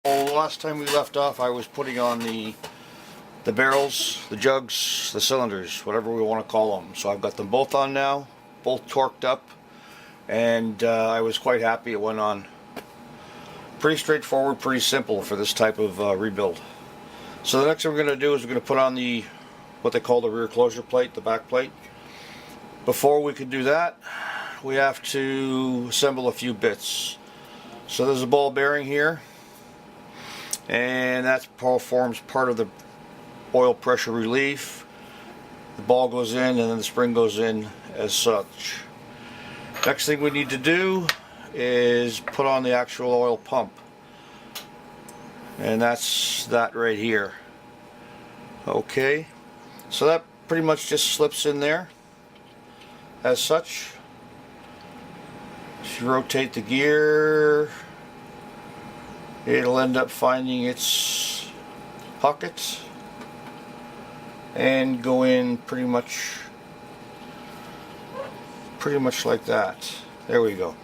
Well, the last time we left off, I was putting on the barrels, the jugs, the cylinders, whatever we want to call them. So I've got them both on now, both torqued up, and I was quite happy it went on. Pretty straightforward, pretty simple for this type of rebuild. So the next thing we're going to do is we're going to put on the what they call the rear closure plate, the back plate. Before we can do that, we have to assemble a few bits. So there's a ball bearing here, and that forms part of the oil pressure relief. The ball goes in and then the spring goes in as such. Next thing we need to do is put on the actual oil pump, and that's that right here. Okay, so that pretty much just slips in there as such. If you rotate the gear, it'll end up finding its pockets and go in pretty much like that. There we go.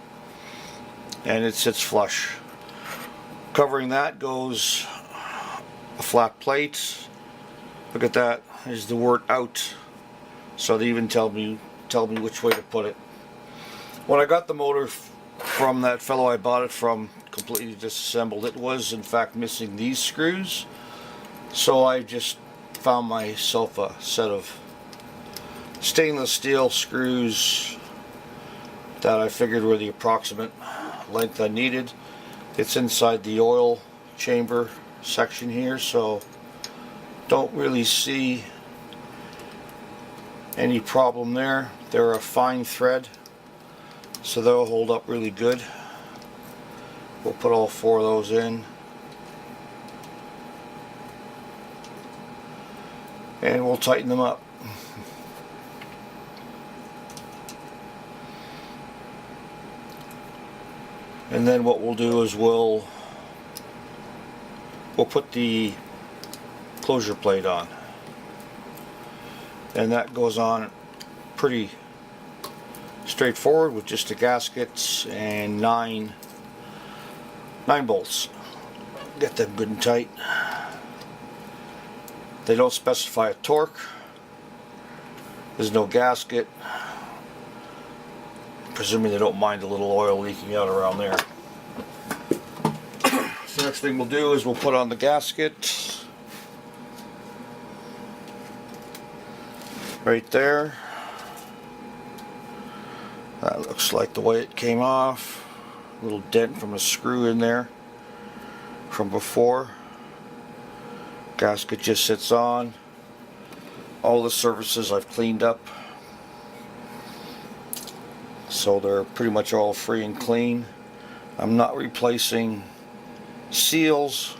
And it sits flush. Covering that goes a flat plate. Look at that. There's the word out. So they even tell me which way to put it. When I got the motor from that fellow I bought it from, completely disassembled, it was in fact missing these screws. So I just found myself a set of stainless steel screws that I figured were the approximate length I needed. It's inside the oil chamber section here, so don't really see any problem there. They're a fine thread, so they'll hold up really good. We'll put all four of those in, and we'll tighten them up. And then what we'll do is we'll put the closure plate on, and that goes on pretty straightforward with just the gaskets and nine bolts. Get them good and tight. They don't specify a torque. There's no gasket. Presuming they don't mind a little oil leaking out around there. So next thing we'll do is we'll put on the gasket right there. That looks like the way it came off. A little dent from a screw in there from before. Gasket just sits on. All the surfaces I've cleaned up, so they're pretty much all free and clean. I'm not replacing seals.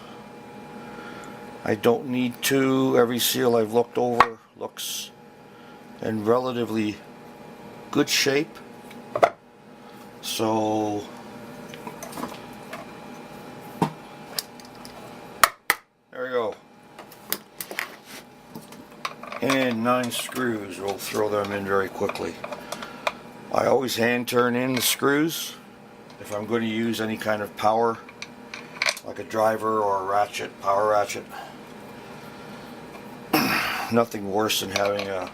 I don't need to. Every seal I've looked over looks in relatively good shape. So there we go. And 9 screws. We'll throw them in very quickly. I always hand turn in the screws if I'm going to use any kind of power, like a driver or a ratchet, power ratchet. Nothing worse than having a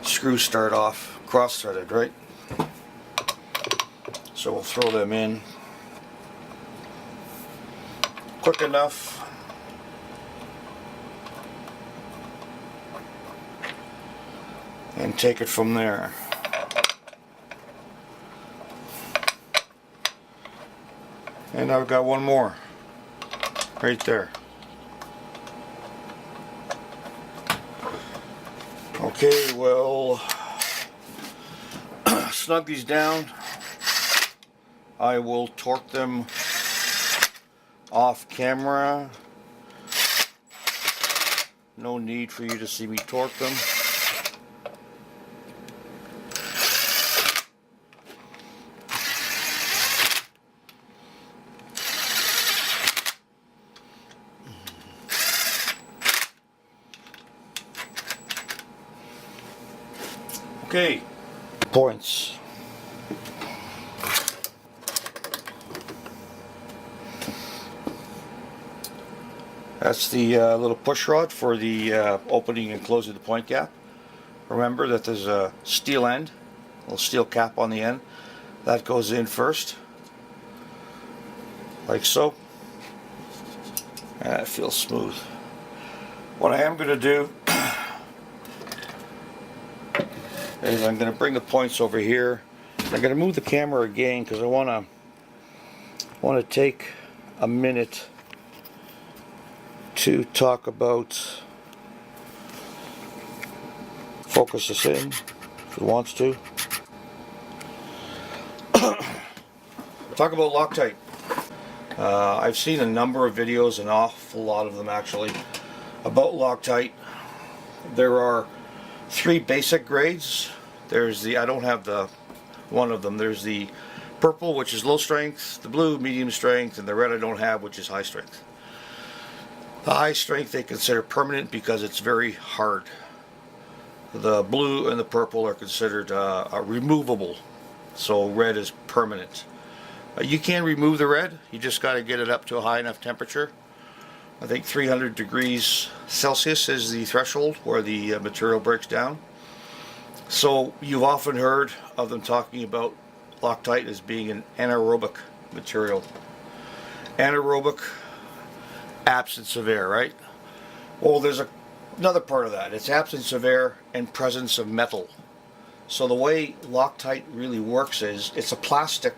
screw start off cross-threaded, right? So we'll throw them in quick enough. And take it from there. And I've got one more right there. Okay, well, snug these down. I will torque them off camera. No need for you to see me torque them. Okay, points. That's the little push rod for the opening and closing the point gap. Remember that there's a steel end, a little steel cap on the end. That goes in first, like so. And it feels smooth. What I am going to do is I'm going to bring the points over here. I'm going to move the camera again because I want to take a minute to talk about, focus this in if it wants to. Talk about Loctite. I've seen a number of videos, an awful lot of them actually, about Loctite. There are 3 basic grades. There's the, I don't have the one of them, there's the purple, which is low strength, the blue, medium strength, and the red I don't have, which is high strength. The high strength they consider permanent because it's very hard. The blue and the purple are considered removable, so red is permanent. You can remove the red, you just got to get it up to a high enough temperature. I think 300 degrees Celsius is the threshold where the material breaks down. So you've often heard of them talking about Loctite as being an anaerobic material. Anaerobic, absence of air, right? Well, there's another part of that. It's absence of air and presence of metal. So the way Loctite really works is it's a plastic.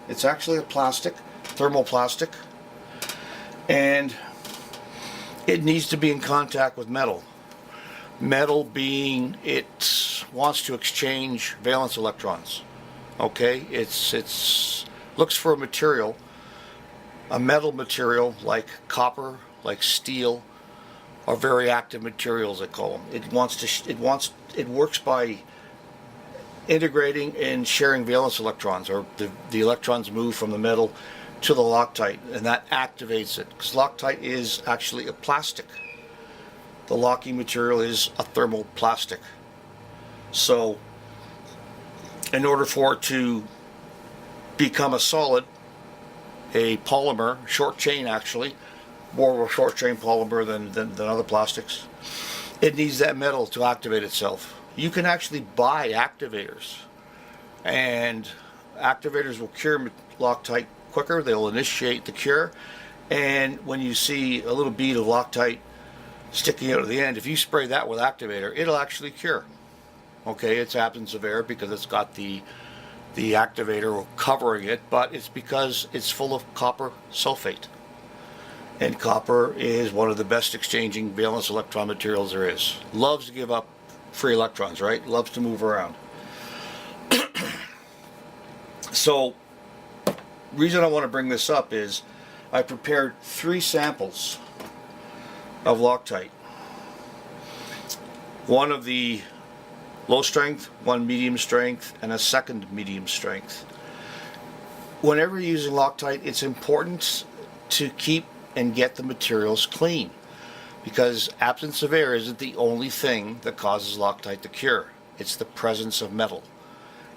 It's actually a plastic, thermoplastic, and it needs to be in contact with metal. Metal being it wants to exchange valence electrons. Okay, it's looks for a material, a metal material like copper, like steel, are very active materials, I call them. It works by integrating and sharing valence electrons, or the electrons move from the metal to the Loctite, and that activates it, because Loctite is actually a plastic. The locking material is a thermoplastic. So in order for it to become a solid, a polymer, short chain actually, more of a short chain polymer than other plastics, it needs that metal to activate itself. You can actually buy activators, and activators will cure Loctite quicker. They'll initiate the cure, and when you see a little bead of Loctite sticking out of the end, if you spray that with activator, it'll actually cure. Okay, it's absence of air because it's got the activator covering it, but it's because it's full of copper sulfate. And copper is one of the best exchanging valence electron materials there is. Loves to give up free electrons, right? Loves to move around. So, reason I want to bring this up is I prepared 3 samples of Loctite. One of the low strength, one medium strength, and a second medium strength. Whenever you're using Loctite, it's important to keep and get the materials clean, because absence of air isn't the only thing that causes Loctite to cure. It's the presence of metal.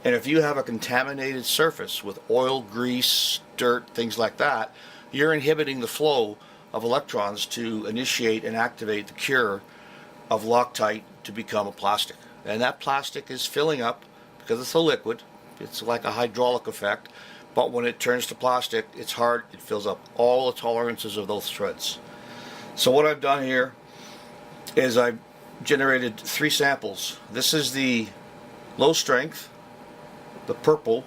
And if you have a contaminated surface with oil, grease, dirt, things like that, you're inhibiting the flow of electrons to initiate and activate the cure of Loctite to become a plastic. And that plastic is filling up because it's a liquid. It's like a hydraulic effect. But when it turns to plastic, it's hard. It fills up all the tolerances of those threads. So what I've done here is I've generated 3 samples. This is the low strength, the purple,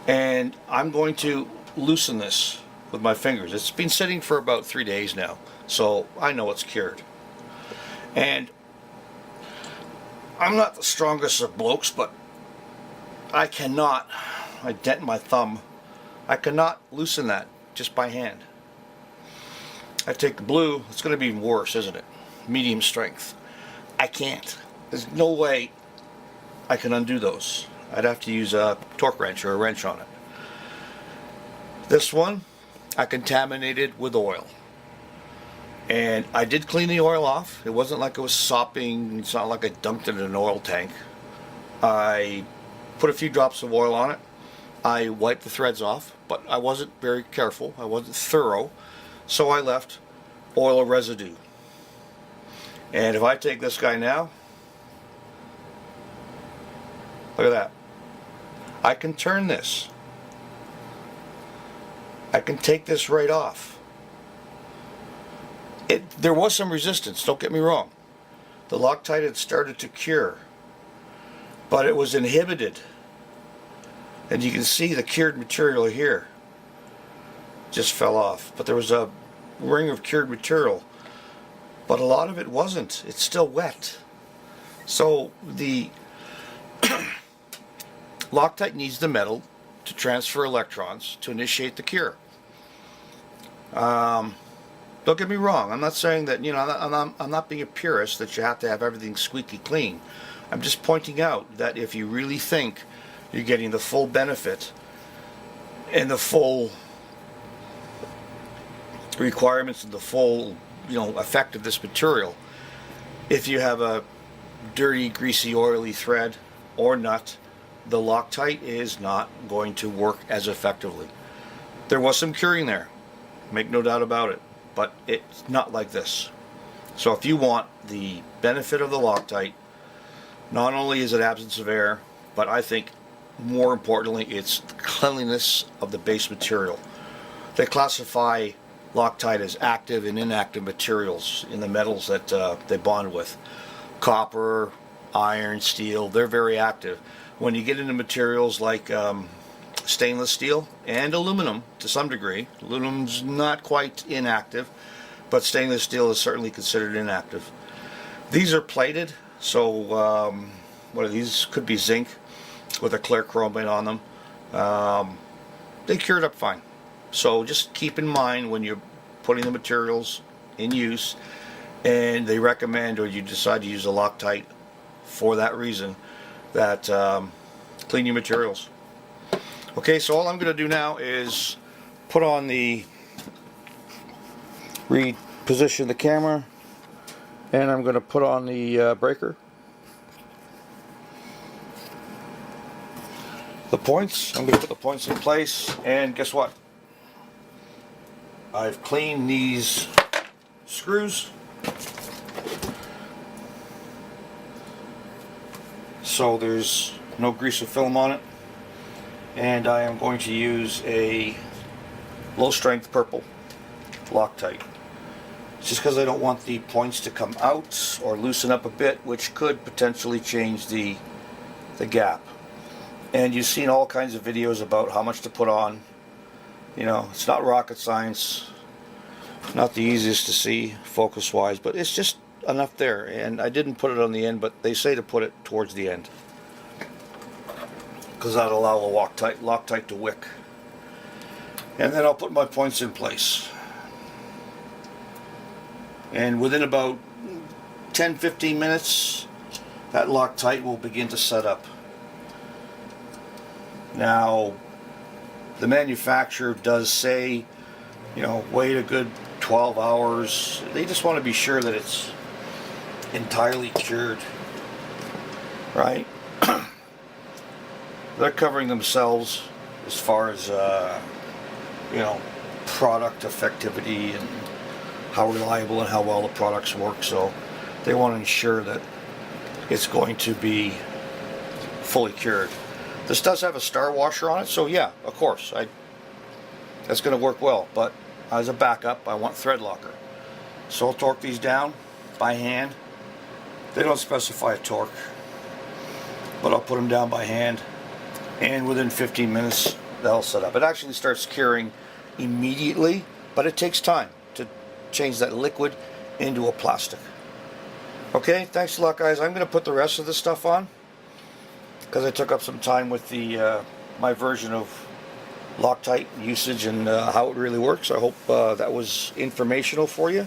and I'm going to loosen this with my fingers. It's been sitting for about 3 days now, so I know it's cured. And I'm not the strongest of blokes, but I dent my thumb, I cannot loosen that just by hand. I take the blue, it's going to be worse, isn't it? Medium strength. I can't. There's no way I can undo those. I'd have to use a torque wrench or a wrench on it. This one, I contaminated with oil. And I did clean the oil off. It wasn't like it was sopping. It's not like I dumped it in an oil tank. I put a few drops of oil on it. I wiped the threads off, but I wasn't very careful. I wasn't thorough. So I left oil residue. And if I take this guy now, look at that. I can turn this. I can take this right off. There was some resistance, don't get me wrong. The Loctite had started to cure, but it was inhibited. And you can see the cured material here just fell off. But there was a ring of cured material, but a lot of it wasn't. It's still wet. So the Loctite needs the metal to transfer electrons to initiate the cure. Don't get me wrong. I'm not saying that, you know, I'm not being a purist that you have to have everything squeaky clean. I'm just pointing out that if you really think you're getting the full benefit and the full requirements and the full, you know, effect of this material, if you have a dirty, greasy, oily thread or nut, the Loctite is not going to work as effectively. There was some curing there, make no doubt about it, but it's not like this. So if you want the benefit of the Loctite, not only is it absence of air, but I think more importantly it's the cleanliness of the base material. They classify Loctite as active and inactive materials in the metals that they bond with. Copper, iron, steel, they're very active. When you get into materials like stainless steel and aluminum to some degree, aluminum's not quite inactive, but stainless steel is certainly considered inactive. These are plated, so what are these? Could be zinc with a clear chromate on them. They cured up fine. So just keep in mind when you're putting the materials in use and they recommend, or you decide to use a Loctite for that reason, that clean your materials. Okay, so all I'm going to do now is put on reposition the camera, and I'm going to put on the breaker. The points, I'm going to put the points in place, and guess what? I've cleaned these screws. So there's no grease or film on it. And I am going to use a low strength purple Loctite. Just because I don't want the points to come out or loosen up a bit, which could potentially change the gap. And you've seen all kinds of videos about how much to put on. You know, it's not rocket science, not the easiest to see focus wise, but it's just enough there. And I didn't put it on the end, but they say to put it towards the end, because that'll allow the Loctite to wick. And then I'll put my points in place. And within about 10-15 minutes, that Loctite will begin to set up. Now, the manufacturer does say, you know, wait a good 12 hours. They just want to be sure that it's entirely cured, right? They're covering themselves as far as you know, product effectivity and how reliable and how well the products work. So they want to ensure that it's going to be fully cured. This does have a star washer on it, so yeah, of course, that's going to work well. But as a backup, I want thread locker. So I'll torque these down by hand. They don't specify a torque, but I'll put them down by hand, and within 15 minutes they'll set up. It actually starts curing immediately, but it takes time to change that liquid into a plastic. Okay, thanks a lot, guys. I'm going to put the rest of the stuff on because I took up some time with the my version of Loctite usage and how it really works. I hope that was informational for you.